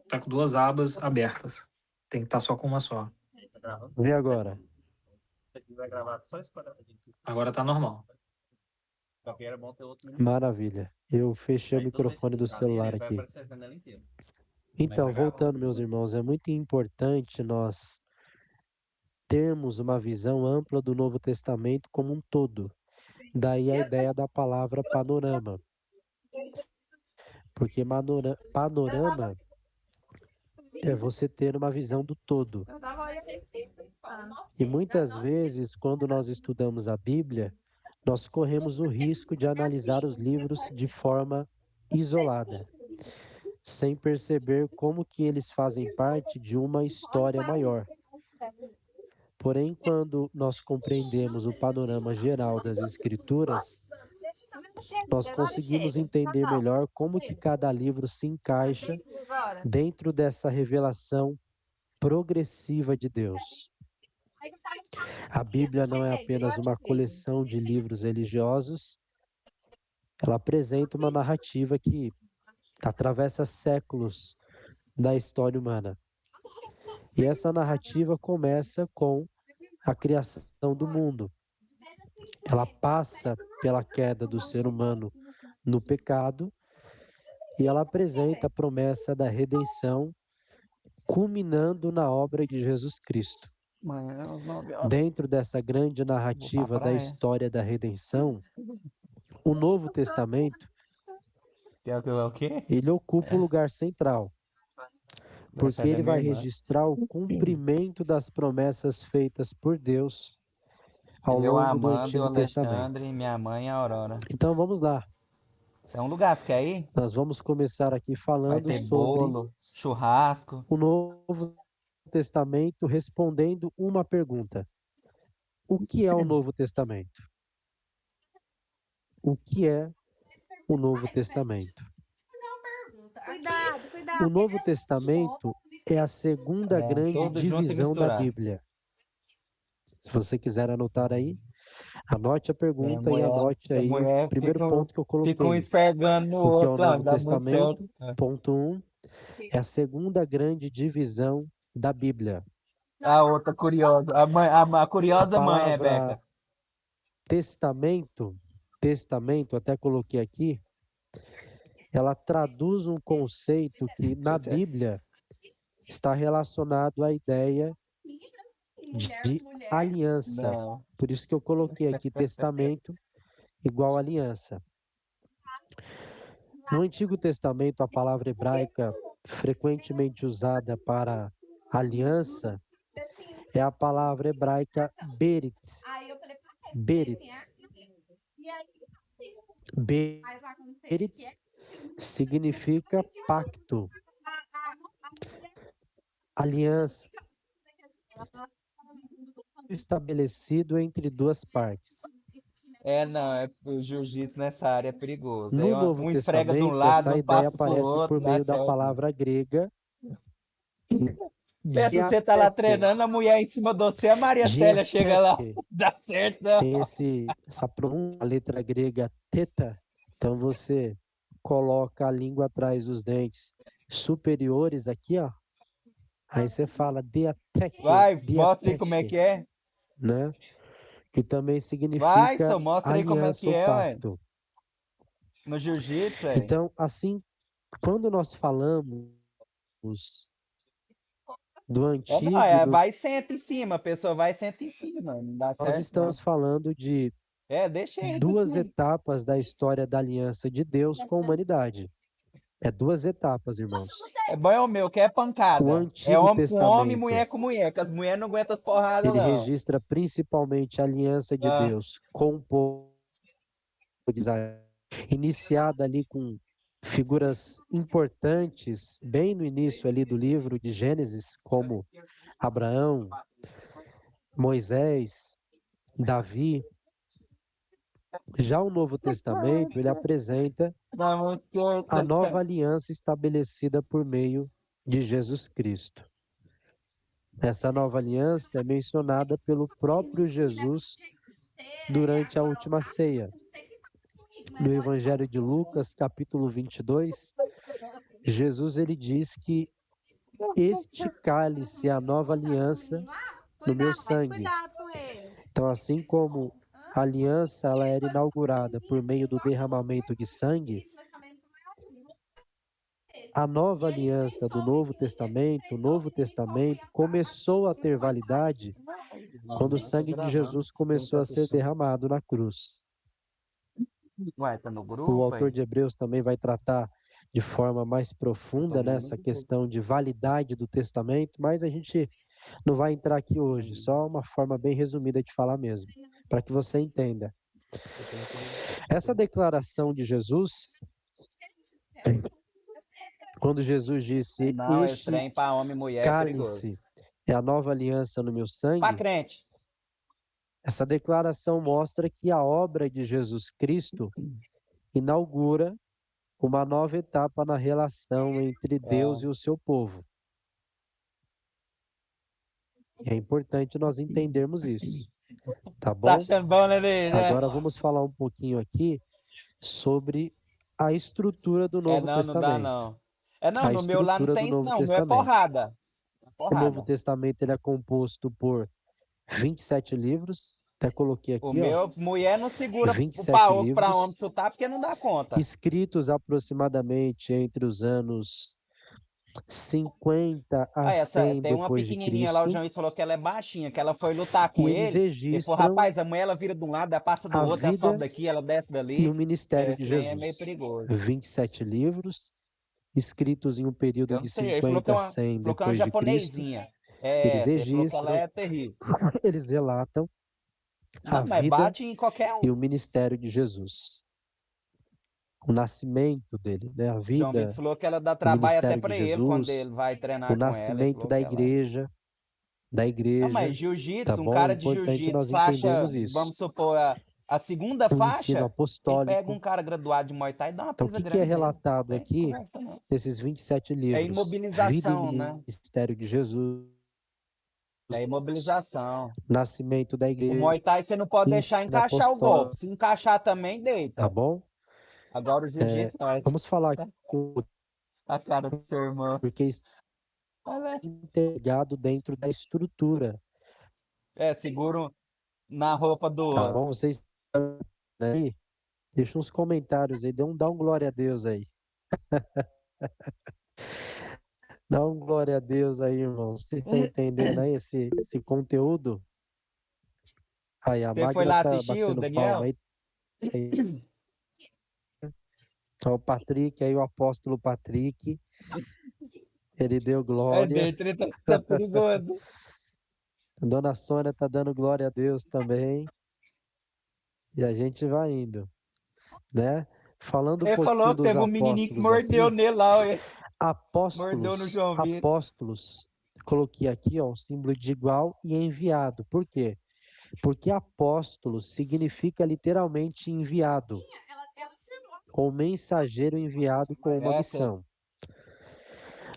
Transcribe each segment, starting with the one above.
tá com duas abas abertas. Tem que estar só com uma só. Vê agora. Agora tá normal. Maravilha. Eu fechei o microfone do celular aqui. Então, voltando, meus irmãos, é muito importante nós termos uma visão ampla do Novo Testamento como um todo. Daí a ideia da palavra panorama. Porque panorama é você ter uma visão do todo. E muitas vezes, quando nós estudamos a Bíblia, nós corremos o risco de analisar os livros de forma isolada, sem perceber como que eles fazem parte de uma história maior. Porém, quando nós compreendemos o panorama geral das Escrituras, nós conseguimos entender melhor como que cada livro se encaixa dentro dessa revelação progressiva de Deus. A Bíblia não é apenas uma coleção de livros religiosos, ela apresenta uma narrativa que atravessa séculos da história humana. E essa narrativa começa com a criação do mundo. Ela passa pela queda do ser humano no pecado e ela apresenta a promessa da redenção, culminando na obra de Jesus Cristo. Dentro dessa grande narrativa da história da redenção, o Novo Testamento, ele ocupa o lugar central, porque ele vai registrar o cumprimento das promessas feitas por Deus ao longo do Antigo Testamento. Alexandre, minha mãe, a Aurora. Então vamos lá. É um lugar, você quer ir? Nós vamos começar aqui Vai falando ter sobre bolo, churrasco. o Novo Testamento respondendo uma pergunta. O que é o Novo Testamento? O que é o Novo Testamento? O Novo Testamento é a segunda grande Tudo junto e divisão da misturado. Bíblia. Se você quiser anotar aí, anote a pergunta e anote aí o primeiro ponto que eu Fica um coloquei. esfregando no O que é o outro, Novo dá muito Testamento? certo. Ponto 1. É a segunda grande divisão da Bíblia. A outra curiosa, a A curiosa mãe, palavra Rebeca. testamento, até coloquei aqui, ela traduz um conceito que na Bíblia está relacionado à ideia de aliança. Não. Por isso que eu coloquei aqui testamento igual aliança. No Antigo Testamento, a palavra hebraica frequentemente usada para aliança é a palavra hebraica berit. Berit. Berit significa pacto, aliança, estabelecido entre duas partes. Não, o jiu-jitsu nessa área é perigoso. Aí No Novo um esfrega de um Testamento, lado, essa um ideia passa por aparece outro, por dá meio da certo. palavra grega Pensa, você tá lá diateque. treinando, a mulher em cima de você, a Maria Célia chega lá, Diateque. dá certo, não. Tem essa pronúncia, a letra grega teta. Então você coloca a língua atrás dos dentes superiores aqui, ó. Aí você fala diateque, Vai, mostra aí como é que é. né? Que também Vai, significa só mostra aí como é aliança que ou é, ué. pacto. No jiu-jitsu, é. Então, assim, quando nós falamos do antigo e do... Vai e senta em cima, a pessoa vai e senta em cima, não dá Nós certo, não. estamos falando de Deixa ele duas assim. etapas da história da aliança de Deus com a humanidade. É duas etapas, irmãos. É bom é o meu, que é O pancada. É Antigo homem com homem, Testamento, mulher com mulher, que as mulheres não aguentam as porradas, ele não. registra principalmente a aliança de Ah, Deus com o povo de Israel, iniciada ali com figuras importantes, bem no início ali do livro de Gênesis, como Abraão, Moisés, Davi. Já o Novo Testamento, ele apresenta dá muito a certo. nova aliança estabelecida por meio de Jesus Cristo. Essa nova aliança é mencionada pelo próprio Jesus durante a última ceia. No Evangelho de Lucas, capítulo 22, Jesus ele diz que este cálice é a nova aliança no meu sangue. Então, assim como a aliança ela era inaugurada por meio do derramamento de sangue, a nova aliança do Novo Testamento, o Novo Testamento começou a ter validade quando o sangue de Jesus começou a ser derramado na cruz. Ué, tá no O grupo autor aí? de Hebreus também vai tratar de forma mais profunda nessa questão de validade do testamento, mas a gente não vai entrar aqui hoje, só uma forma bem resumida de falar mesmo, para que você entenda. Essa declaração de Jesus, quando Jesus disse: Não, esse Este trem pra homem e mulher é perigoso. cálice é a nova aliança no meu Pra sangue, crente. essa declaração mostra que a obra de Jesus Cristo inaugura uma nova etapa na relação entre Deus É. e o seu povo. É importante nós entendermos isso, tá Tá bom? achando bom, né, Luiz? Agora vamos falar um pouquinho aqui sobre a estrutura do Novo Não dá Testamento. não. Não, A no meu lá não estrutura do tem isso Novo não, o meu é Testamento. porrada. É O Novo porrada. Testamento ele é composto por 27 livros, até coloquei O aqui, ó, meu, mulher não segura o 27 pau pra homem livros, chutar porque não dá conta. escritos aproximadamente entre os anos 50 a Essa, 100 tem uma depois de pequenininha lá, o Cristo, João falou que ela é baixinha, que ela foi lutar e com eles ele. Ele falou, registram rapaz, a mulher ela vira de um lado, ela passa do a outro, ela sobe vida daqui, ela desce e o dali. ministério de Esse trem é meio Jesus. perigoso. 27 livros, escritos em um período Eu de não sei, ele falou 50 a 100 que é uma depois de Cristo. japonesinha. Eles Você falou que ela registram, é terrível. eles relatam a Não, mas vida bate em qualquer e um. o ministério de Jesus. O nascimento dele, né? A O João Vitor vida, falou que ela dá o trabalho até ministério de pra ele quando Jesus, ele vai o treinar com ela. Ele nascimento falou da que ela. Não, igreja, mas tá jiu-jitsu, um bom? É cara de importante jiu-jitsu, nós faixa, entendermos isso. vamos supor, a segunda O ensino faixa, ele pega apostólico. um cara graduado de Muay Thai e dá uma Então, o pisa que que é grande nele. Não relatado tem aqui conversa, não. nesses 27 É livros? Vida e imobilização, né? ministério de Jesus, É imobilização. nascimento da O igreja, Muay Thai você não pode deixar ensino encaixar o apostólico, golpe. Se encaixar também, tá deita. bom? Agora o jiu-jitsu, não. Vamos falar aqui A cara do seu irmão. porque está Olha. integrado dentro da estrutura, Seguro na roupa do tá outro. bom? Vocês aí, deixa uns comentários aí, dá um glória a Deus aí. Dá um glória a Deus aí, irmão. Vocês estão entendendo aí esse conteúdo? Aí, a Você foi Magda lá tá assistir o batendo palma Daniel? aí. Ó, o Patrick aí, o apóstolo Patrick, ele deu glória. Dentro tá perigoso. Dona Sônia tá dando glória a Deus também. E a gente vai indo, né? Falando um Ele pouquinho falou que dos teve um menininho que apóstolos mordeu aqui, nele lá, ué. Mordeu no apóstolos, João Vitor. apóstolos, coloquei aqui, ó, um símbolo de igual e enviado. Por quê? Porque apóstolo significa literalmente enviado, ou mensageiro enviado com uma Você. missão.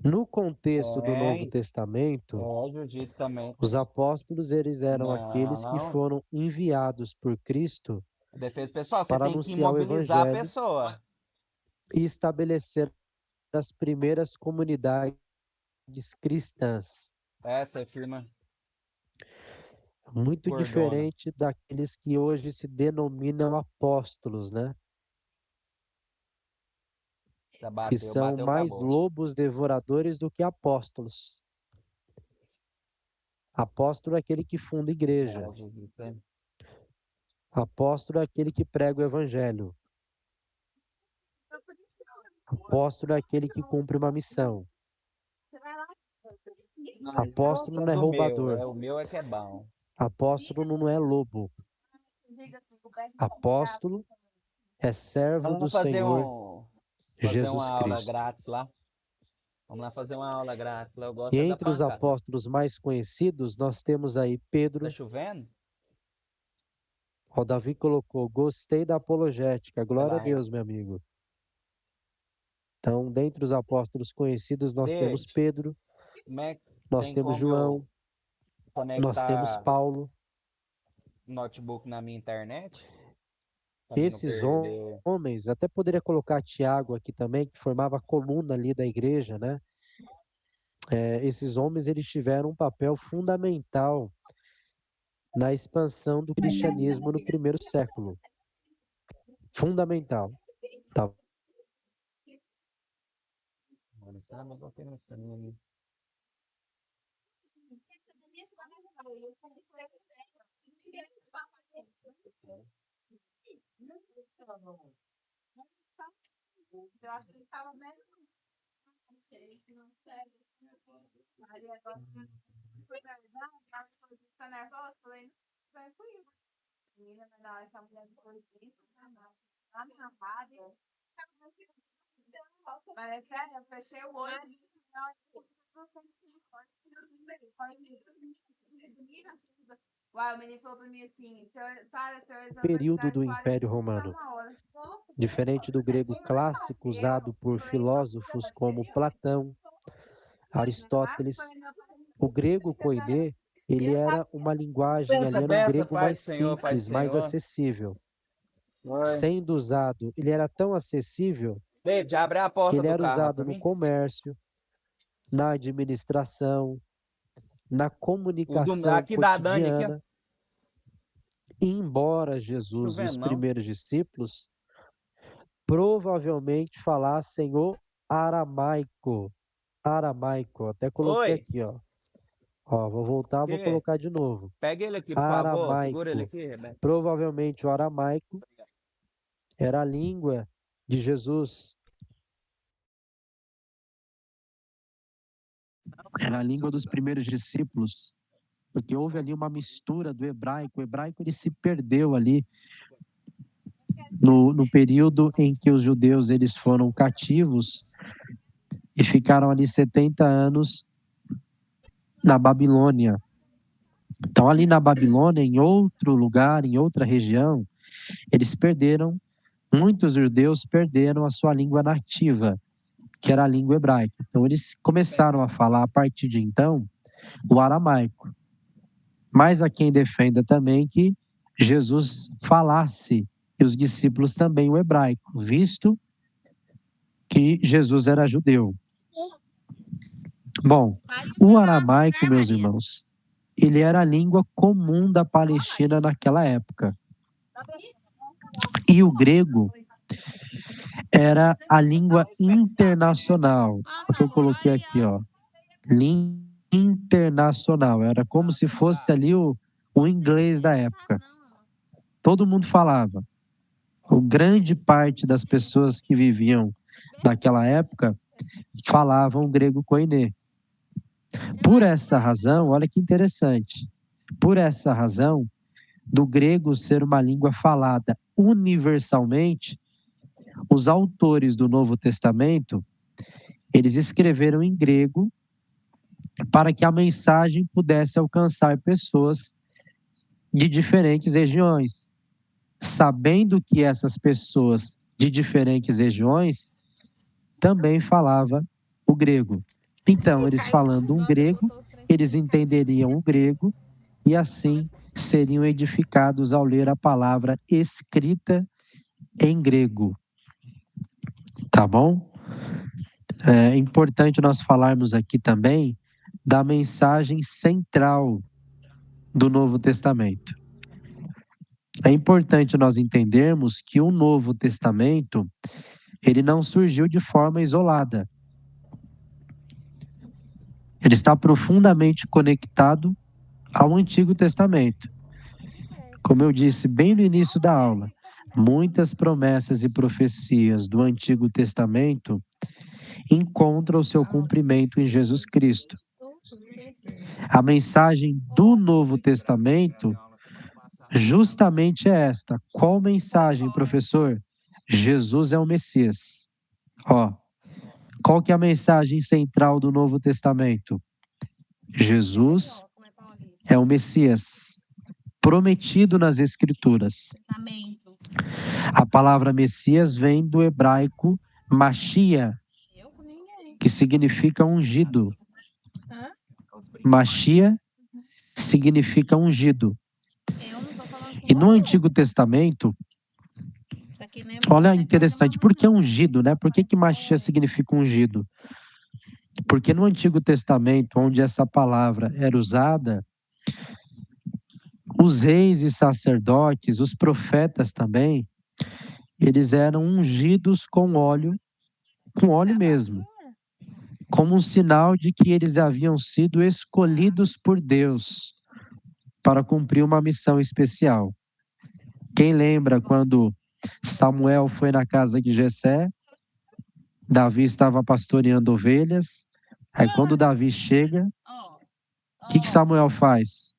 No contexto do Novo É, Testamento, jiu-jitsu também. os apóstolos eles eram aqueles que Não. foram enviados por Cristo Defesa pessoal, você para tem que anunciar o imobilizar a evangelho pessoa. e estabelecer as primeiras comunidades cristãs. Você firma Muito cordona. diferente daqueles que hoje se denominam apóstolos, né? Já Que bateu, são bateu, mais acabou. lobos devoradores do que apóstolos. Apóstolo é aquele que funda igreja. Jiu-jitsu, hein? Apóstolo é aquele que prega o evangelho. Apóstolo é aquele que cumpre uma missão. Apóstolo não é Do meu, roubador. o meu é que é bom. Apóstolo não é lobo. Apóstolo é servo do Vamos fazer Senhor fazer uma Jesus aula Cristo. grátis lá. Vamos lá fazer uma aula grátis lá. Eu E gosto é da entre os pancada. apóstolos mais conhecidos, nós temos aí Tá Pedro. chovendo? O Davi colocou, gostei da apologética. Glória a Pela Deus, meu amigo. Então, dentre os apóstolos conhecidos, nós temos Verde. Pedro, Como é que nós tem temos como eu João, nós temos conectar Paulo. notebook na minha internet? Pra não Esses perder. homens, até poderia colocar Tiago aqui também, que formava a coluna ali da igreja, né? Esses homens, eles tiveram um papel fundamental na expansão do cristianismo no primeiro século. Fundamental. Tá? Período do Império Romano. Diferente do grego clássico usado por filósofos como Platão, Aristóteles, o grego koiné, ele era uma linguagem ali, Pensa, era um pensa, grego Pai do mais Senhor, Pai do simples, mais Senhor. acessível. Oi. Sendo usado, ele era tão acessível David, abre a que porta ele do era carro usado pra no mim. comércio, na administração, na comunicação Aqui da Dani, aqui, ó. cotidiana. Embora Jesus e os Chovendo, não. primeiros discípulos provavelmente falassem o aramaico. Aramaico, até coloquei Oi. aqui, ó. Ó, vou voltar, vou Que? colocar de novo. Pega ele aqui, por favor. Segura ele Aramaico. aqui, Rebeca. Provavelmente o aramaico era a língua de Jesus. Era a língua dos primeiros discípulos, porque houve ali uma mistura do hebraico. O hebraico ele se perdeu ali no período em que os judeus eles foram cativos e ficaram ali 70 anos na Babilônia. Então, ali na Babilônia, em outro lugar, em outra região, eles perderam, muitos judeus perderam a sua língua nativa, que era a língua hebraica. Então, eles começaram a falar, a partir de então, o aramaico. Mas há quem defenda também que Jesus falasse, e os discípulos também, o hebraico, visto que Jesus era judeu. Bom, o aramaico, meus irmãos, ele era a língua comum da Palestina naquela época. E o grego era a língua internacional. O que eu coloquei aqui, ó. Língua internacional. Era como se fosse ali o inglês da época. Todo mundo falava. Grande parte das pessoas que viviam naquela época falavam grego koiné. Por essa razão, olha que interessante. Por essa razão, do grego ser uma língua falada universalmente, os autores do Novo Testamento, eles escreveram em grego para que a mensagem pudesse alcançar pessoas de diferentes regiões, sabendo que essas pessoas de diferentes regiões também falavam o grego. Então, eles falando um grego, eles entenderiam o grego e assim seriam edificados ao ler a palavra escrita em grego. Tá bom? É importante nós falarmos aqui também da mensagem central do Novo Testamento. É importante nós entendermos que o Novo Testamento, ele não surgiu de forma isolada. Ele está profundamente conectado ao Antigo Testamento. Como eu disse bem no início da aula, muitas promessas e profecias do Antigo Testamento encontram o seu cumprimento em Jesus Cristo. A mensagem do Novo Testamento justamente é esta. Qual mensagem, professor? Jesus é o Messias. Ó, qual que é a mensagem central do Novo Testamento? Jesus é o Messias, prometido nas Escrituras. A palavra Messias vem do hebraico Machia, que significa ungido. Machia significa ungido. E no Antigo Testamento, Olha, interessante, por que ungido, né? Por que Mashiach significa ungido? Porque no Antigo Testamento, onde essa palavra era usada, os reis e sacerdotes, os profetas também, eles eram ungidos com óleo mesmo, como um sinal de que eles haviam sido escolhidos por Deus para cumprir uma missão especial. Quem lembra quando Samuel foi na casa de Jessé, Davi estava pastoreando ovelhas, aí quando Davi chega, o que Samuel faz?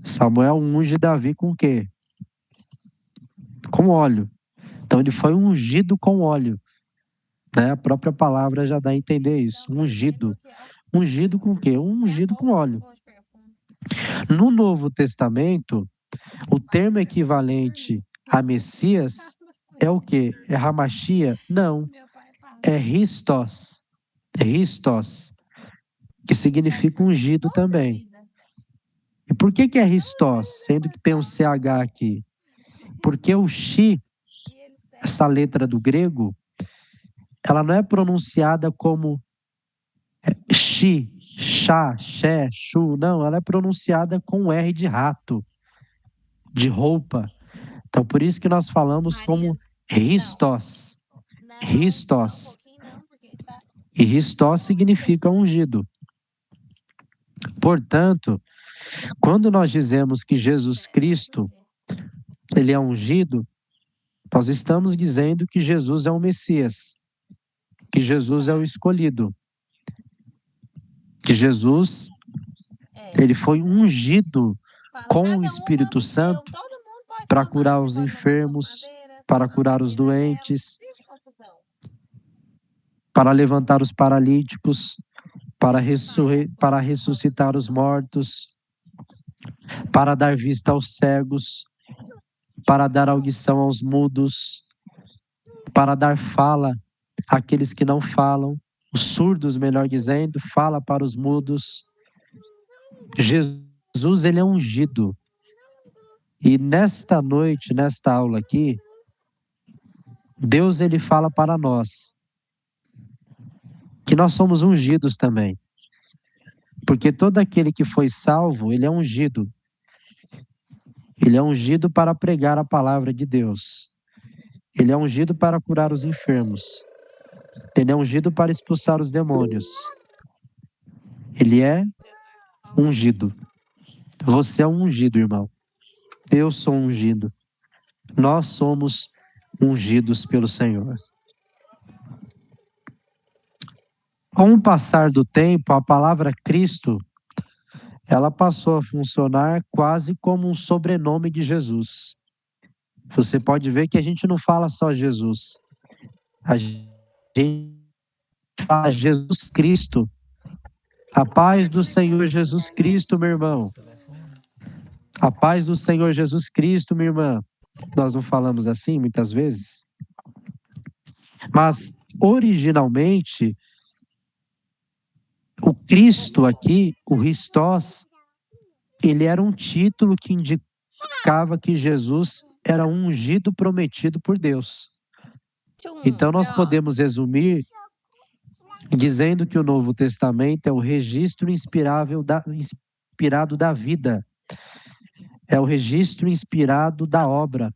Samuel unge Davi com o quê? Com óleo. Então ele foi ungido com óleo, né? A própria palavra já dá a entender isso, ungido. Ungido com o quê? Ungido com óleo. No Novo Testamento, o termo equivalente a Messias é o quê? É Hamashia? Não, é Christos. É Christos, que significa ungido também. E por que é Christos, sendo que tem um CH aqui? Porque o Shi, essa letra do grego, ela não é pronunciada como Shi, Chá, Xé, Chu, não, ela é pronunciada com R de rato, de roupa. Então, por isso que nós falamos como Christos. Christos. E Christos significa ungido. Portanto, quando nós dizemos que Jesus Cristo, ele é ungido, nós estamos dizendo que Jesus é o Messias, que Jesus é o escolhido, que Jesus, ele foi ungido com o Espírito Santo para curar os enfermos, para curar os doentes, para levantar os paralíticos, para ressuscitar os mortos, para dar vista aos cegos, para dar audição aos mudos, para dar fala àqueles que não falam, os surdos, melhor dizendo, fala para os mudos. Jesus, ele é ungido. E nesta noite, nesta aula aqui, Deus, ele fala para nós que nós somos ungidos também. Porque todo aquele que foi salvo, ele é ungido. Ele é ungido para pregar a palavra de Deus. Ele é ungido para curar os enfermos. Ele é ungido para expulsar os demônios. Ele é ungido. Você é um ungido, irmão. Eu sou ungido. Nós somos ungidos pelo Senhor. Com o passar do tempo, a palavra Cristo, ela passou a funcionar quase como um sobrenome de Jesus. Você pode ver que a gente não fala só Jesus. A gente fala Jesus Cristo. A paz do Senhor Jesus Cristo, meu irmão. A paz do Senhor Jesus Cristo, minha irmã. Nós não falamos assim muitas vezes? Mas, originalmente, o Cristo aqui, o Christos, ele era um título que indicava que Jesus era um ungido prometido por Deus. Então, nós podemos resumir dizendo que o Novo Testamento é o registro inspirado da vida. É o registro inspirado da obra.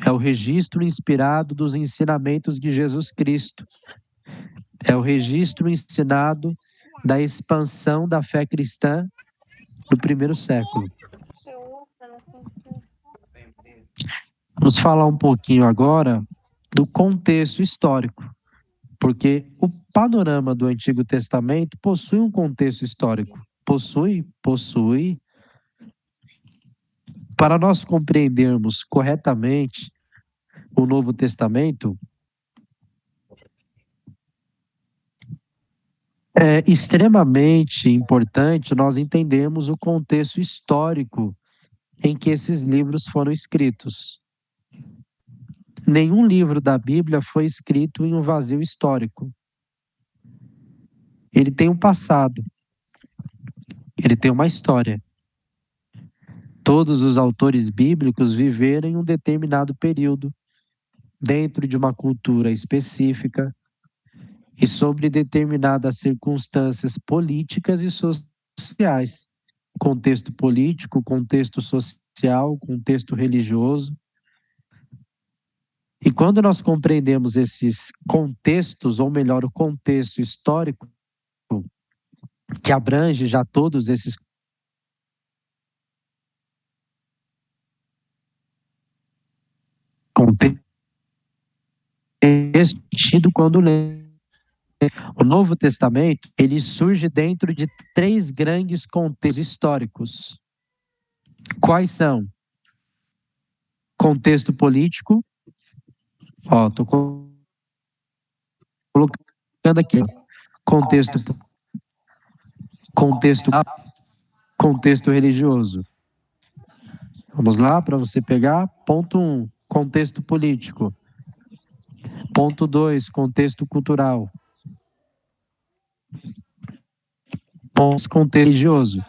É o registro inspirado dos ensinamentos de Jesus Cristo. É o registro ensinado da expansão da fé cristã no primeiro século. Vamos falar um pouquinho agora do contexto histórico, porque o panorama do Antigo Testamento possui um contexto histórico. Possui. Para nós compreendermos corretamente o Novo Testamento, é extremamente importante nós entendermos o contexto histórico em que esses livros foram escritos. Nenhum livro da Bíblia foi escrito em um vazio histórico. Ele tem um passado. Ele tem uma história. Todos os autores bíblicos viveram em um determinado período, dentro de uma cultura específica e sobre determinadas circunstâncias políticas e sociais. Contexto político, contexto social, contexto religioso. E quando nós compreendemos esses contextos, ou melhor, o contexto histórico, que abrange já todos esses contextos, sentido quando lê o Novo Testamento, ele surge dentro de 3 grandes contextos históricos. Quais são? Contexto político, estou colocando aqui, contexto religioso. Vamos lá para você pegar. Ponto 1, contexto político. Ponto 2, contexto cultural. Contexto religioso.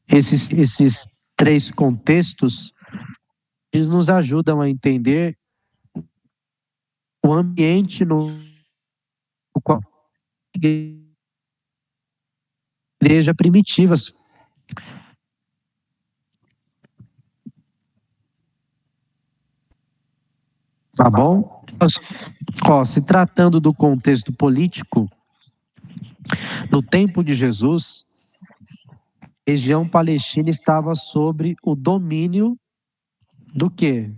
Esses 3 contextos, eles nos ajudam a entender o ambiente no qual a igreja primitiva. Tá bom? Se tratando do contexto político, no tempo de Jesus, a região palestina estava sob o domínio do quê?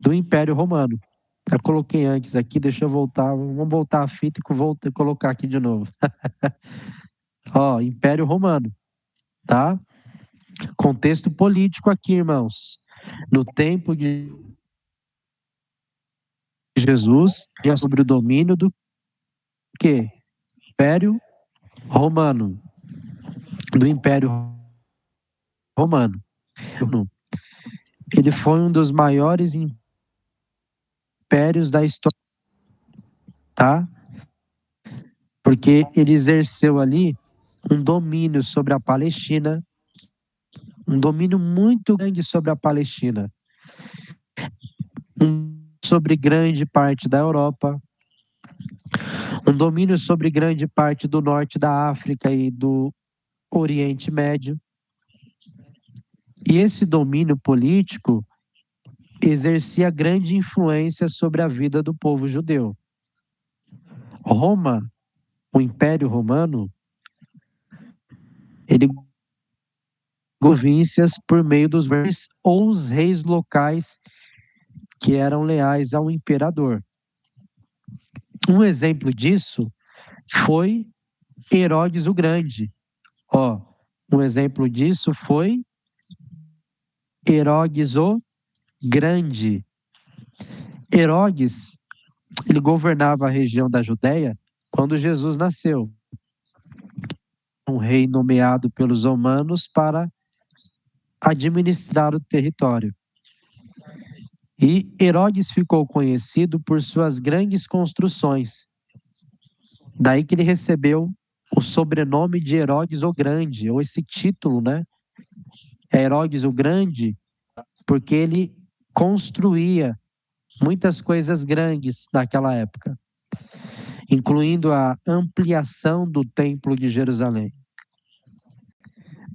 Do Império Romano. Eu coloquei antes aqui, deixa eu voltar, vamos voltar a fita e colocar aqui de novo. Império Romano, tá? Contexto político aqui, irmãos. No tempo de Jesus, sobre o domínio do quê? Império Romano. Do Império Romano. Ele foi um dos maiores impérios da história, tá? Porque ele exerceu ali um domínio sobre a Palestina, um domínio muito grande sobre a Palestina, sobre grande parte da Europa, um domínio sobre grande parte do norte da África e do Oriente Médio. E esse domínio político exercia grande influência sobre a vida do povo judeu. Roma, o Império Romano, ele províncias por meio dos reis ou os reis locais que eram leais ao imperador. Um exemplo disso foi Herodes o Grande. Um exemplo disso foi Herodes o Grande. Herodes, ele governava a região da Judéia quando Jesus nasceu. Um rei nomeado pelos romanos para administrar o território. E Herodes ficou conhecido por suas grandes construções. Daí que ele recebeu o sobrenome de Herodes o Grande, ou esse título, né? É Herodes o Grande, porque ele construía muitas coisas grandes naquela época, incluindo a ampliação do Templo de Jerusalém.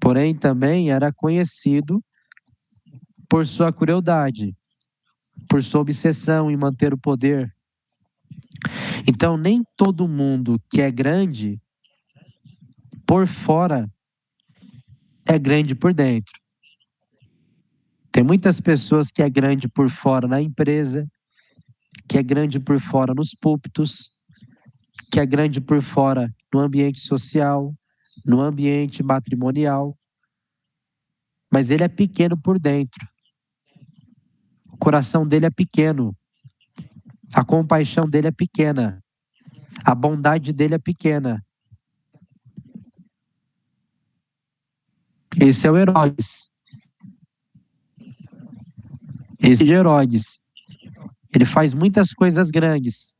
Porém, também era conhecido por sua crueldade, por sua obsessão em manter o poder. Então, nem todo mundo que é grande por fora é grande por dentro. Tem muitas pessoas que é grande por fora na empresa, que é grande por fora nos púlpitos, que é grande por fora no ambiente social, no ambiente matrimonial, mas ele é pequeno por dentro. O coração dele é pequeno, a compaixão dele é pequena, a bondade dele é pequena. Esse é o Herodes. Esse é Herodes. Ele faz muitas coisas grandes,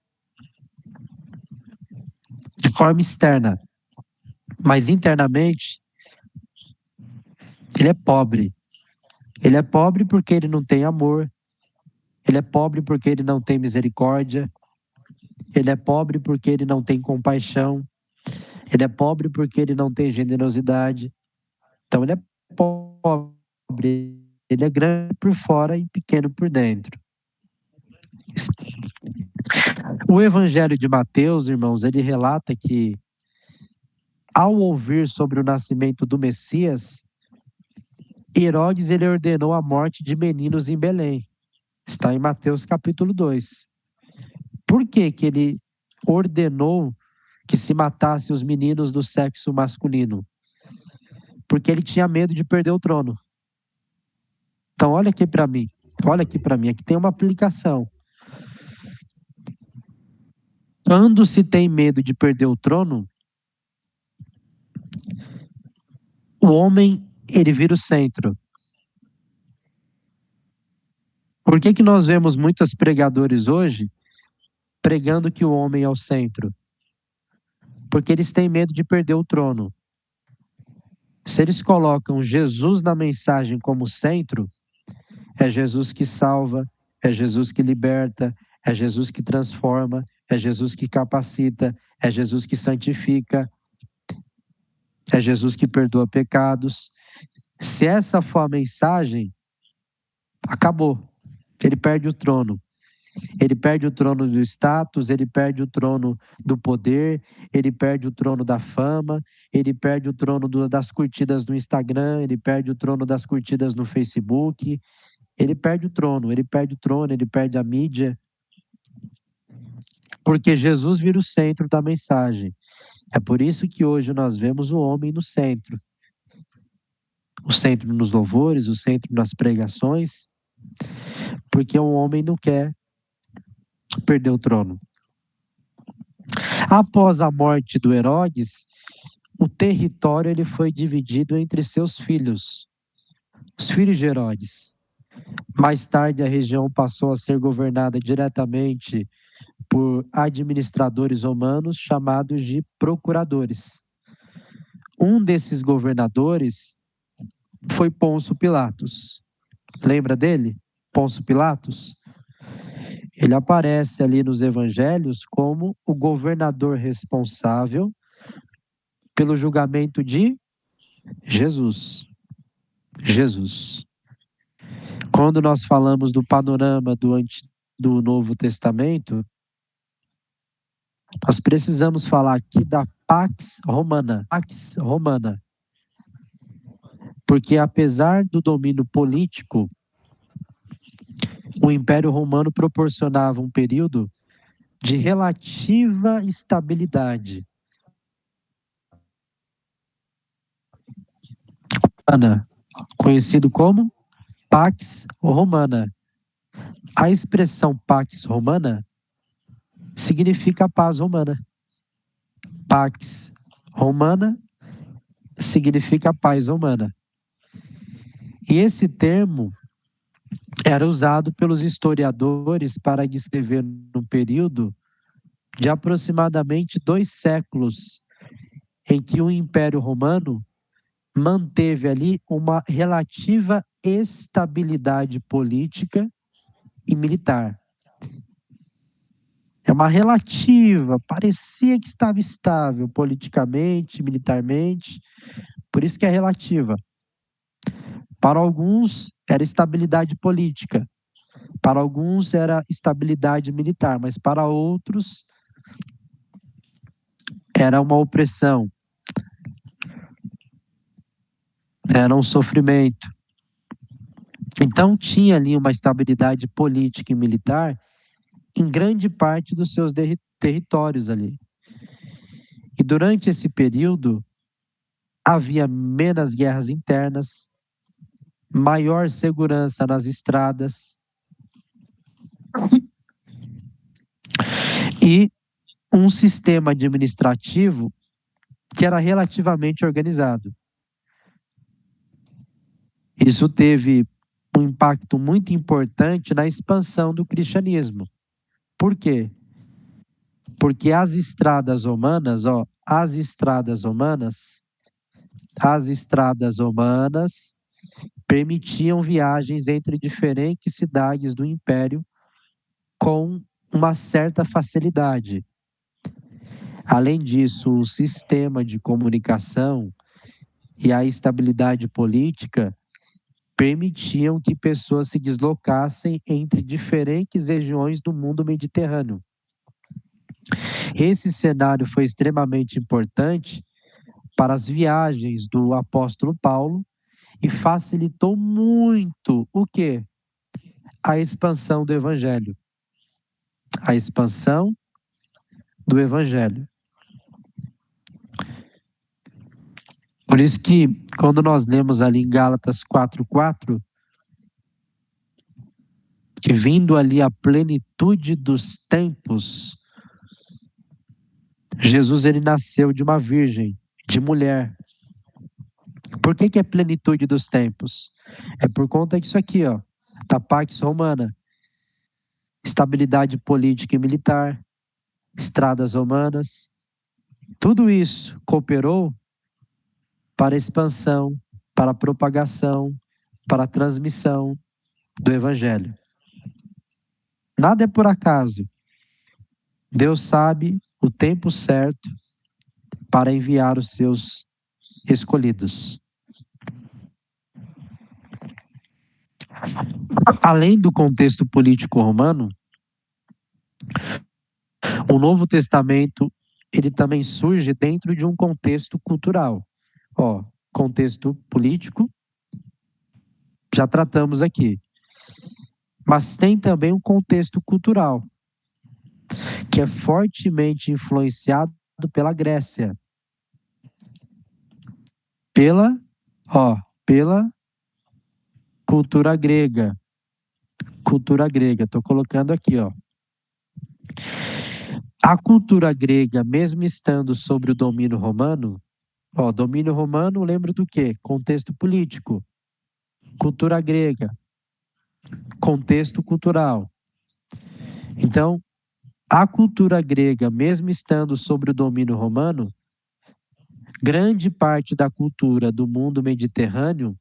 de forma externa, mas internamente, Ele é pobre. Ele é pobre porque ele não tem amor. Ele é pobre porque ele não tem misericórdia. Ele é pobre porque ele não tem compaixão. Ele é pobre porque ele não tem generosidade. Então ele é pobre. Ele é grande por fora e pequeno por dentro. O Evangelho de Mateus, irmãos, ele relata que, ao ouvir sobre o nascimento do Messias, Herodes ele ordenou a morte de meninos em Belém. Está em Mateus capítulo 2. Por que que ele ordenou que se matasse os meninos do sexo masculino? Porque ele tinha medo de perder o trono. Então, olha aqui para mim. Olha aqui para mim. Aqui tem uma aplicação. Quando se tem medo de perder o trono, o homem, ele vira o centro. Por que que nós vemos muitos pregadores hoje pregando que o homem é o centro? Porque eles têm medo de perder o trono. Se eles colocam Jesus na mensagem como centro, é Jesus que salva, é Jesus que liberta, é Jesus que transforma, é Jesus que capacita, é Jesus que santifica, é Jesus que perdoa pecados. Se essa for a mensagem, acabou. Ele perde o trono. Ele perde o trono do status, ele perde o trono do poder, ele perde o trono da fama, ele perde o trono das curtidas no Instagram, ele perde o trono das curtidas no Facebook, ele perde o trono, ele perde o trono, ele perde a mídia. Porque Jesus vira o centro da mensagem. É por isso que hoje nós vemos o homem no centro. O centro nos louvores, o centro nas pregações, porque o homem não quer perder o trono. Após a morte do Herodes, o território ele foi dividido entre seus filhos, os filhos de Herodes. Mais tarde, a região passou a ser governada diretamente por administradores romanos chamados de procuradores. Um desses governadores foi Pôncio Pilatos. Lembra dele? Pôncio Pilatos? Ele aparece ali nos evangelhos como o governador responsável pelo julgamento de Jesus. Jesus. Quando nós falamos do panorama do Novo Testamento, nós precisamos falar aqui da Pax Romana. Pax Romana. Porque apesar do domínio político, o Império Romano proporcionava um período de relativa estabilidade. Conhecido como Pax Romana. A expressão Pax Romana significa paz romana. Pax Romana significa paz romana. E esse termo era usado pelos historiadores para descrever um período de aproximadamente 2 séculos em que o Império Romano manteve ali uma relativa estabilidade política e militar. É uma relativa, parecia que estava estável politicamente, militarmente, por isso que é relativa. Para alguns era estabilidade política, para alguns era estabilidade militar, mas para outros era uma opressão, era um sofrimento. Então tinha ali uma estabilidade política e militar em grande parte dos seus territórios ali. E durante esse período havia menos guerras internas, maior segurança nas estradas e um sistema administrativo que era relativamente organizado. Isso teve um impacto muito importante na expansão do cristianismo. Por quê? Porque as estradas romanas, as estradas romanas permitiam viagens entre diferentes cidades do império com uma certa facilidade. Além disso, o sistema de comunicação e a estabilidade política permitiam que pessoas se deslocassem entre diferentes regiões do mundo mediterrâneo. Esse cenário foi extremamente importante para as viagens do apóstolo Paulo e facilitou muito o quê? A expansão do evangelho. A expansão do evangelho. Por isso que, quando nós lemos ali em Gálatas 4:4, que vindo ali a plenitude dos tempos, Jesus ele nasceu de uma virgem, de mulher. Por que é plenitude dos tempos? É por conta disso aqui, ó, da Pax Romana. Estabilidade política e militar, estradas romanas, tudo isso cooperou para a expansão, para a propagação, para a transmissão do Evangelho. Nada é por acaso. Deus sabe o tempo certo para enviar os seus escolhidos. Além do contexto político romano, o Novo Testamento ele também surge dentro de um contexto cultural. Ó, contexto político, já tratamos aqui. Mas tem também um contexto cultural, que é fortemente influenciado pela Grécia. Pela cultura grega. Cultura grega, estou colocando aqui, ó. A cultura grega, mesmo estando sob o domínio romano, domínio romano, lembra do quê? Contexto político. Cultura grega, contexto cultural. Então, a cultura grega, mesmo estando sob o domínio romano, grande parte da cultura do mundo mediterrâneo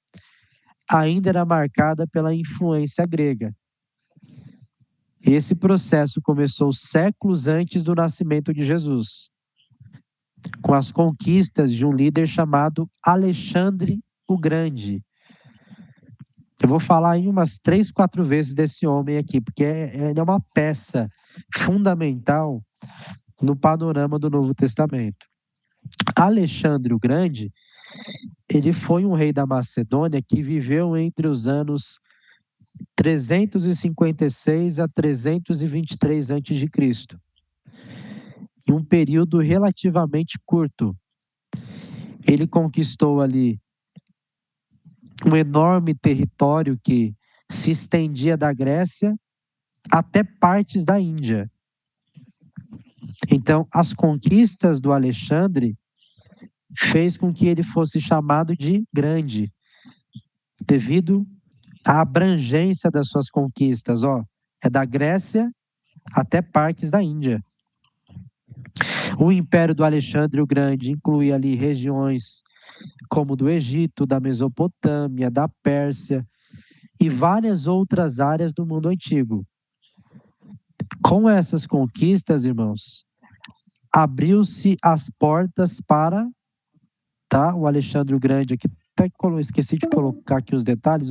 ainda era marcada pela influência grega. Esse processo começou séculos antes do nascimento de Jesus, com as conquistas de um líder chamado Alexandre o Grande. Eu vou falar em umas 3, 4 vezes desse homem aqui, porque ele é uma peça fundamental no panorama do Novo Testamento. Alexandre o Grande, ele foi um rei da Macedônia que viveu entre os anos 356 a 323 a.C., em um período relativamente curto. Ele conquistou ali um enorme território que se estendia da Grécia até partes da Índia. Então, as conquistas do Alexandre fez com que ele fosse chamado de grande, devido à abrangência das suas conquistas. É da Grécia até partes da Índia. O Império do Alexandre o Grande incluía ali regiões como do Egito, da Mesopotâmia, da Pérsia e várias outras áreas do mundo antigo. Com essas conquistas, irmãos, abriu-se as portas para, o Alexandre o Grande aqui, até esqueci de colocar aqui os detalhes,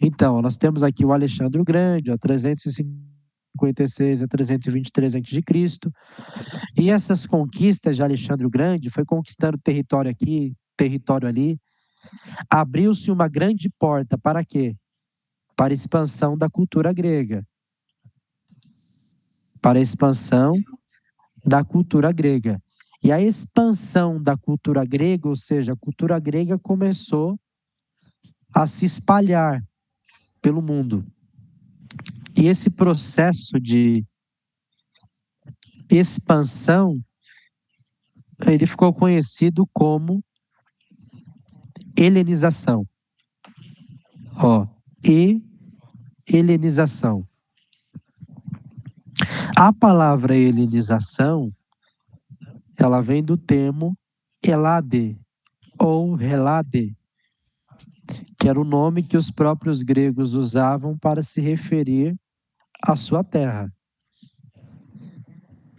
Então, nós temos aqui o Alexandre o Grande, 356 a 323 a.C., e essas conquistas de Alexandre o Grande foi conquistando território aqui, território ali. Abriu-se uma grande porta para quê? Para a expansão da cultura grega. Para a expansão da cultura grega. E a expansão da cultura grega, ou seja, a cultura grega começou a se espalhar pelo mundo. E esse processo de expansão, ele ficou conhecido como helenização. Helenização. A palavra helenização, ela vem do termo helade ou relade, que era o nome que os próprios gregos usavam para se referir à sua terra.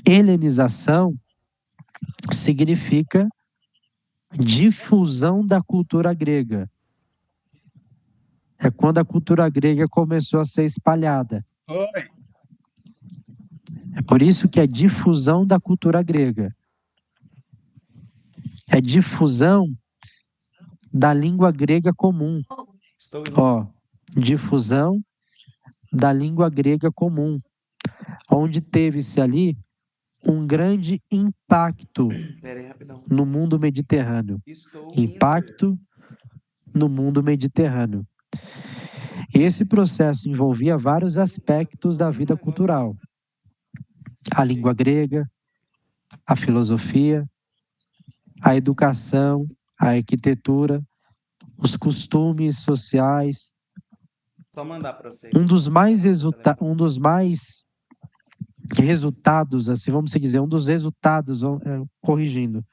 Helenização significa difusão da cultura grega. É quando a cultura grega começou a ser espalhada. Oi. É por isso que é difusão da cultura grega. É difusão da língua grega comum. Estou indo. Ó, difusão da língua grega comum, onde teve-se ali um grande impacto Pera aí, rapidão. no mundo mediterrâneo. Estou Impacto no mundo mediterrâneo. Esse processo envolvia vários aspectos da vida cultural. A língua grega, a filosofia, a educação, a arquitetura, os costumes sociais. Só mandar para você. Um dos mais resultados, assim, vamos dizer, um dos resultados, corrigindo,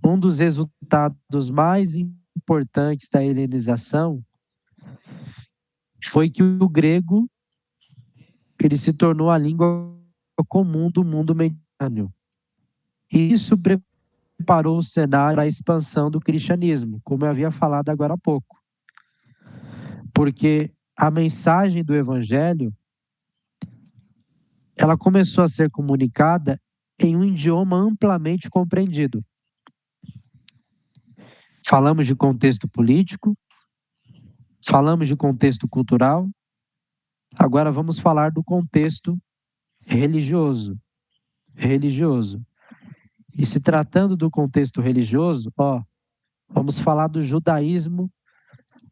um dos resultados mais importantes da helenização foi que o grego ele se tornou a língua comum do mundo mediterrâneo. E isso preparou o cenário para a expansão do cristianismo, como eu havia falado agora há pouco. Porque a mensagem do evangelho ela começou a ser comunicada em um idioma amplamente compreendido. Falamos de contexto político, falamos de contexto cultural, agora vamos falar do contexto religioso. E se tratando do contexto religioso, vamos falar do judaísmo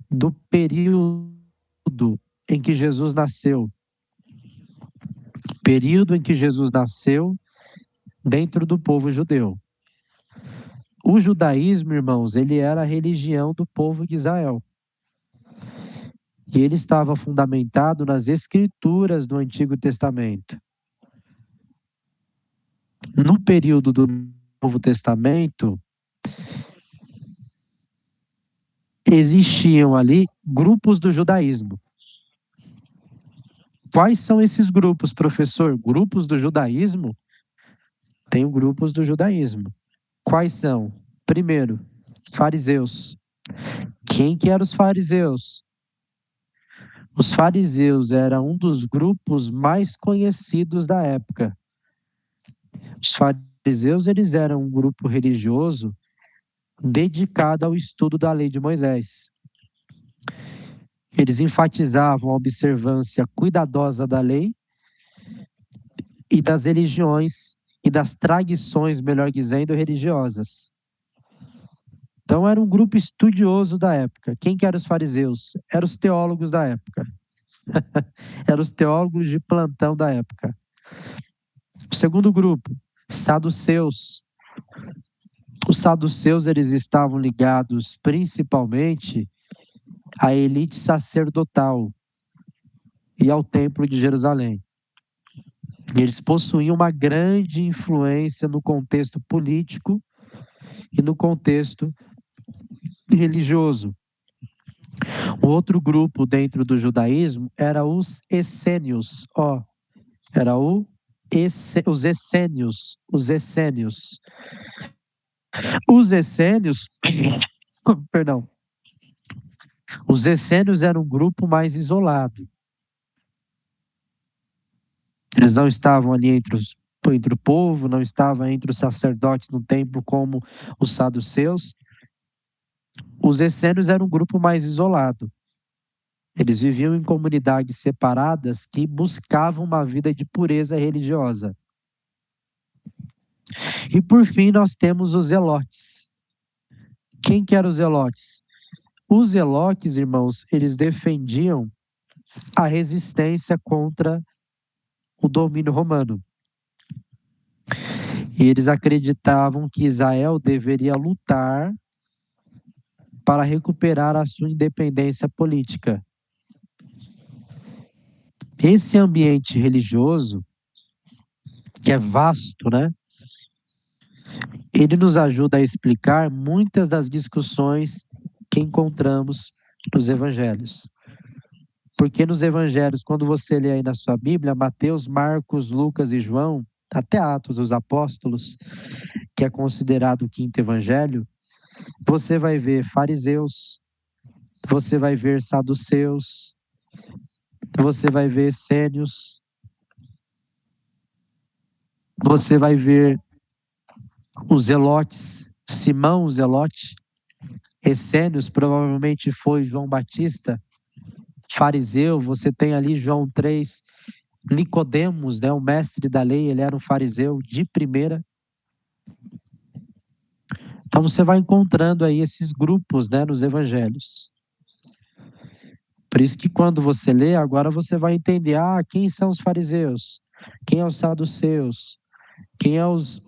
do período em que Jesus nasceu. Período em que Jesus nasceu dentro do povo judeu. O judaísmo, irmãos, ele era a religião do povo de Israel. E ele estava fundamentado nas escrituras do Antigo Testamento. No período do Novo Testamento, existiam ali grupos do judaísmo. Quais são esses grupos, professor? Grupos do judaísmo? Tem grupos do judaísmo. Quais são? Primeiro, fariseus. Quem que eram os fariseus? Os fariseus eram um dos grupos mais conhecidos da época. Os fariseus, eles eram um grupo religioso dedicado ao estudo da lei de Moisés. Eles enfatizavam a observância cuidadosa da lei e das religiões e das tradições, melhor dizendo, religiosas. Então, era um grupo estudioso da época. Quem que eram os fariseus? Eram os teólogos da época. Eram os teólogos de plantão da época. O segundo grupo, saduceus. Os saduceus, eles estavam ligados principalmente à elite sacerdotal e ao Templo de Jerusalém. Eles possuíam uma grande influência no contexto político e no contexto religioso. O outro grupo dentro do judaísmo era os essênios. Os essênios. Os essênios, perdão. Os essênios eram um grupo mais isolado. Eles não estavam ali entre o povo, não estavam entre os sacerdotes no templo como os saduceus. Os essênios eram um grupo mais isolado. Eles viviam em comunidades separadas que buscavam uma vida de pureza religiosa. E por fim nós temos os zelotes. Quem que eram os zelotes? Os zelotes, irmãos, eles defendiam a resistência contra o domínio romano. E eles acreditavam que Israel deveria lutar para recuperar a sua independência política. Esse ambiente religioso, que é vasto, né? Ele nos ajuda a explicar muitas das discussões que encontramos nos evangelhos. Porque nos evangelhos, quando você lê aí na sua Bíblia, Mateus, Marcos, Lucas e João, até Atos dos Apóstolos, que é considerado o quinto evangelho, você vai ver fariseus, você vai ver saduceus, você vai ver essênios, você vai ver os zelotes, Simão o zelote, essênios provavelmente foi João Batista, fariseu, você tem ali João 3, Nicodemos, né, o mestre da lei, ele era um fariseu de primeira. Então você vai encontrando aí esses grupos, né, nos evangelhos. Por isso que quando você lê, agora você vai entender, quem são os fariseus? Quem é os saduceus? Quem é os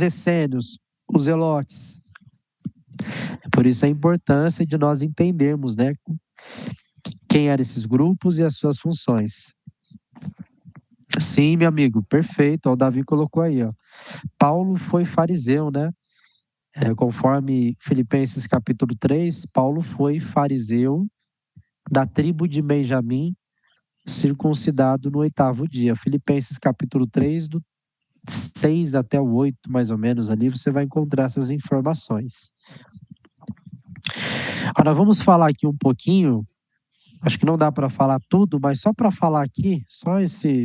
essênios? Os zelotes? Por isso a importância de nós entendermos, né, quem eram esses grupos e as suas funções. Sim, meu amigo, perfeito. O Davi colocou aí, ó. Paulo foi fariseu, né? Conforme Filipenses capítulo 3, Paulo foi fariseu da tribo de Benjamim, circuncidado no 8º dia. Filipenses capítulo 3, do 6 até o 8, mais ou menos, ali você vai encontrar essas informações. Agora vamos falar aqui um pouquinho, acho que não dá para falar tudo, mas só para falar aqui,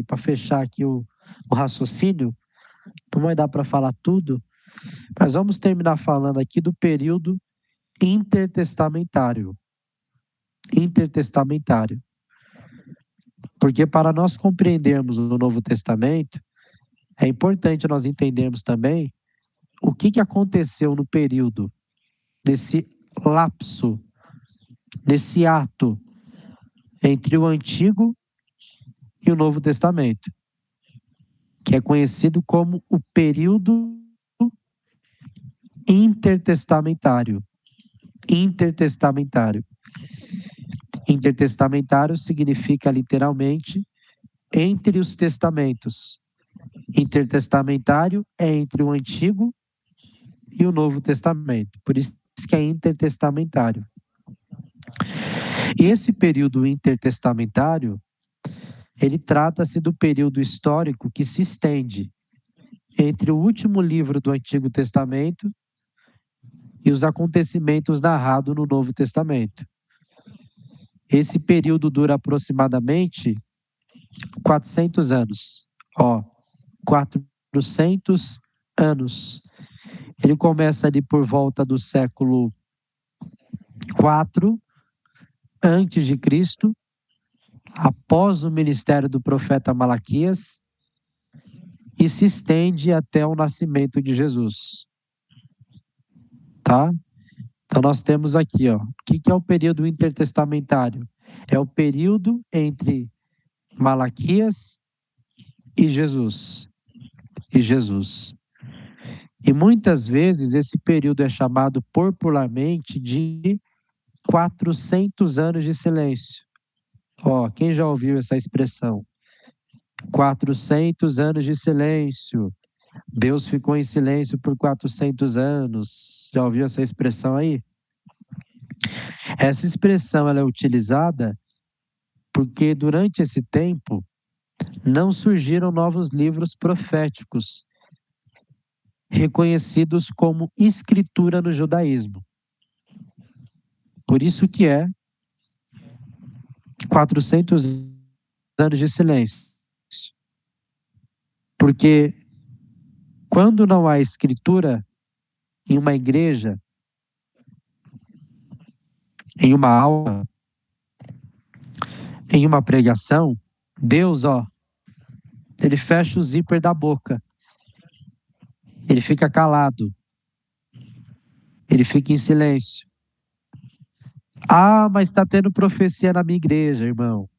para fechar aqui o raciocínio, não vai dar para falar tudo, mas vamos terminar falando aqui do período intertestamentário. Intertestamentário. Porque para nós compreendermos o Novo Testamento, é importante nós entendermos também o que aconteceu no período desse lapso, desse ato entre o Antigo e o Novo Testamento, que é conhecido como o período intertestamentário. Intertestamentário. Intertestamentário significa literalmente entre os testamentos. Intertestamentário é entre o Antigo e o Novo Testamento. Por isso que é intertestamentário. E esse período intertestamentário, ele trata-se do período histórico que se estende entre o último livro do Antigo Testamento e os acontecimentos narrados no Novo Testamento. Esse período dura aproximadamente 400 anos. 400 anos. Ele começa ali por volta do século 4 antes de Cristo, após o ministério do profeta Malaquias, e se estende até o nascimento de Jesus. Tá? Então nós temos aqui, o que é o período intertestamentário? É o período entre Malaquias e Jesus. E muitas vezes esse período é chamado popularmente de 400 anos de silêncio. Quem já ouviu essa expressão? 400 anos de silêncio. Deus ficou em silêncio por 400 anos. Já ouviu essa expressão aí? Essa expressão ela é utilizada porque durante esse tempo não surgiram novos livros proféticos reconhecidos como escritura no judaísmo. Por isso que é 400 anos de silêncio. Porque quando não há escritura em uma igreja, em uma aula, em uma pregação, Deus, ele fecha o zíper da boca. Ele fica calado. Ele fica em silêncio. Mas está tendo profecia na minha igreja, irmão.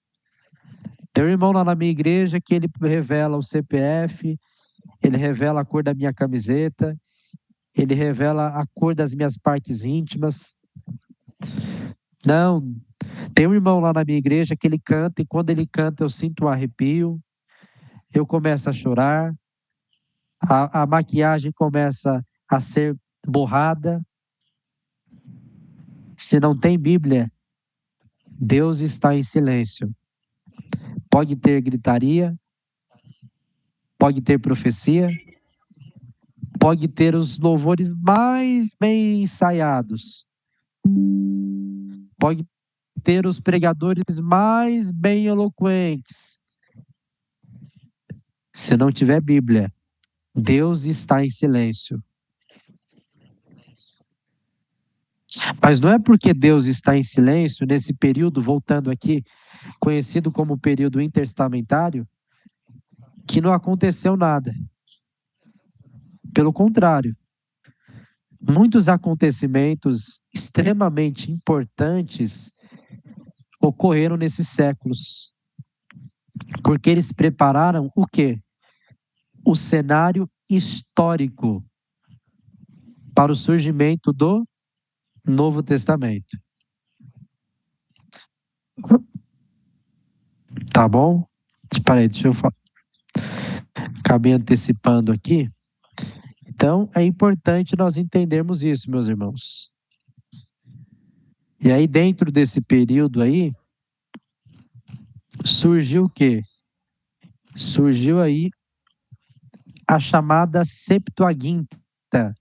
Tem um irmão lá na minha igreja que ele revela o CPF, ele revela a cor da minha camiseta, ele revela a cor das minhas partes íntimas. Não, tem um irmão lá na minha igreja que ele canta, e quando ele canta eu sinto um arrepio, eu começo a chorar, a maquiagem começa a ser borrada. Se não tem Bíblia, Deus está em silêncio. Pode ter gritaria, pode ter profecia, pode ter os louvores mais bem ensaiados, pode ter os pregadores mais bem eloquentes. Se não tiver Bíblia, Deus está em silêncio. Mas não é porque Deus está em silêncio nesse período, voltando aqui, conhecido como período intertestamentário, que não aconteceu nada. Pelo contrário, muitos acontecimentos extremamente importantes ocorreram nesses séculos. Porque eles prepararam o quê? O cenário histórico para o surgimento do Novo Testamento. Tá bom? Peraí, deixa eu falar. Acabei antecipando aqui. Então, é importante nós entendermos isso, meus irmãos. E aí, dentro desse período aí, surgiu o quê? Surgiu aí a chamada Septuaginta.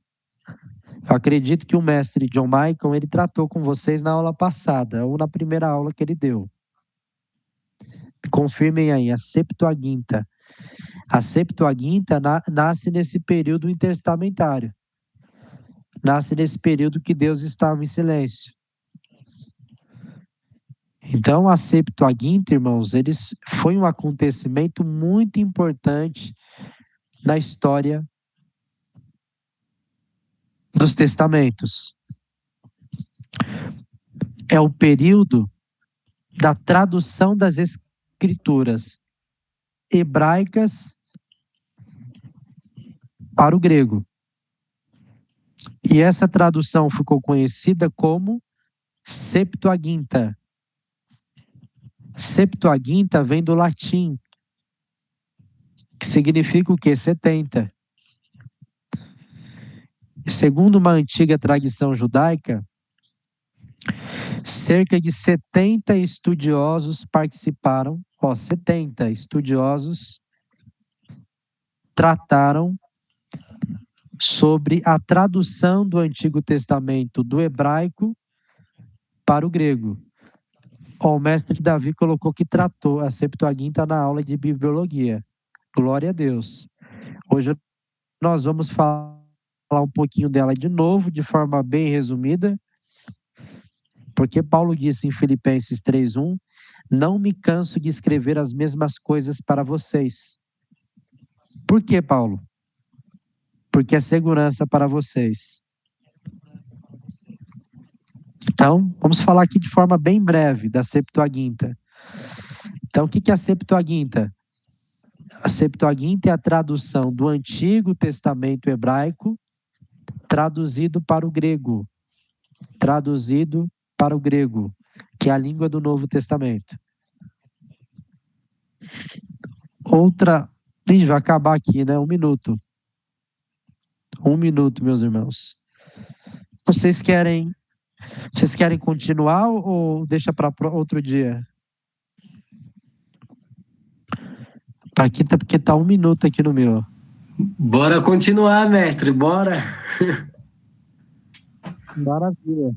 Eu acredito que o mestre John Michael, ele tratou com vocês na aula passada, ou na primeira aula que ele deu. Confirmem aí, a Septuaginta. A Septuaginta nasce nesse período intertestamentário. Nasce nesse período que Deus estava em silêncio. Então, a Septuaginta, irmãos, foi um acontecimento muito importante na história dos testamentos. É o período da tradução das escrituras hebraicas para o grego. E essa tradução ficou conhecida como Septuaginta. Septuaginta vem do latim, que significa o quê? 70. Segundo uma antiga tradição judaica, cerca de 70 estudiosos participaram, 70 estudiosos trataram sobre a tradução do Antigo Testamento do hebraico para o grego. O mestre Davi colocou que tratou a Septuaginta na aula de bibliologia. Glória a Deus. Hoje nós vamos falar um pouquinho dela de novo, de forma bem resumida, porque Paulo disse em Filipenses 3:1, não me canso de escrever as mesmas coisas para vocês. Por que, Paulo? Porque é segurança para vocês. Então, vamos falar aqui de forma bem breve da Septuaginta. Então, o que é a Septuaginta? A Septuaginta é a tradução do Antigo Testamento hebraico traduzido para o grego. Traduzido para o grego, que é a língua do Novo Testamento. Outra... Ih, vai acabar aqui, né? 1 minuto. 1 minuto, meus irmãos. Vocês querem continuar ou deixa para outro dia? Aqui tá porque tá 1 minuto aqui no meu. Bora continuar, mestre, bora. Maravilha.